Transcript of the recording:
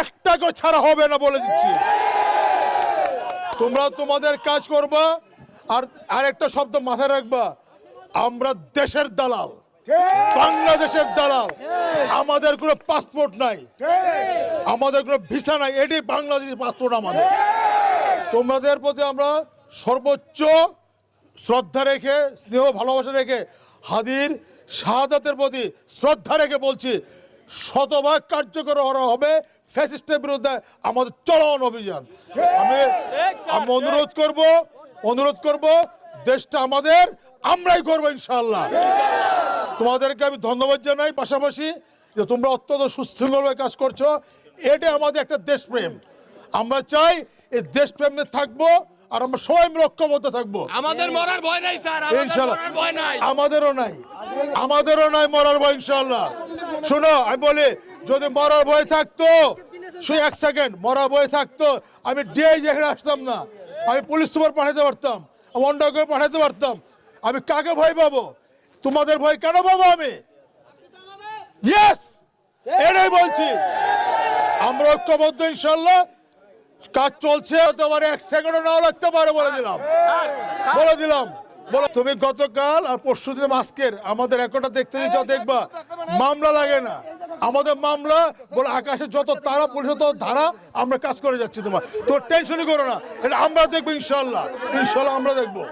একটাকে ছাড়া হবে না বলে দিচ্ছি। তোমরা তোমাদের কাজ করবা। আর আরেকটা শব্দ মাথায় রাখবা, আমরা দেশের দালাল, বাংলাদেশের দালাল। আমাদের কোনো পাসপোর্ট নাই, আমাদের কোনো ভিসা নাই, এটি বাংলাদেশি পাসপোর্ট আমাদের। তোমাদের প্রতি আমরা সর্বোচ্চ শ্রদ্ধা রেখে, স্নেহ ভালোবাসা রেখে, হাদির শাহাদাতের প্রতি শ্রদ্ধা রেখে বলছি, শতভাগ কার্যকর হবে ফ্যাসিস্টের বিরুদ্ধে আমাদের চলমান অভিযান। আমি অনুরোধ করব দেশটা আমাদের, আমরাই করবো ইনশাআল্লাহ। তোমাদেরকে আমি ধন্যবাদ জানাই, পাশাপাশি যে তোমরা অত্যন্ত সুশৃঙ্খলভাবে কাজ করছো, এটা আমাদের একটা দেশপ্রেম। আমরা চাই এই দেশপ্রেমে থাকবো, আর আমরা সবাই মিলে ঐক্যবদ্ধ থাকবো। আমাদের মরার ভয় নাই স্যার, ইনশাআল্লাহ। ভয় নাই, আমাদেরও নাই মরার ভয় ইনশাআল্লাহ। শোনো, আমি বলি, যদি মরার ভয় থাকতো, শুধু এক সেকেন্ড, মরার ভয় থাকতো আমি ডিআই যেখানে আসতাম না, আমি পুলিশ সুপার পাঠাতে পারতাম, অন্য কেউ পাঠাতে পারতাম। আমি কাকে ভয় পাবো? তোমাদের ভয় কেন পাবো আমি? ইয়েস, এটাই বলছি। আমরা ঐক্যবদ্ধ ইনশাআল্লাহ। কাজ চলছে, হতে পারে এক সেকেন্ডও নাও লাগতে পারে, বলে দিলাম। তুমি গতকাল আর পরশু দিন আজকের আমাদের রেকর্ডটা দেখতে যাও, দেখবা মামলা লাগে না আমাদের। মামলা বলে আকাশে যত তারা, পুলিশ তত ধারা, আমরা কাজ করে যাচ্ছি। তোমার টেনশনই করো না, এটা আমরা দেখবো ইনশাআল্লাহ। আমরা দেখবো।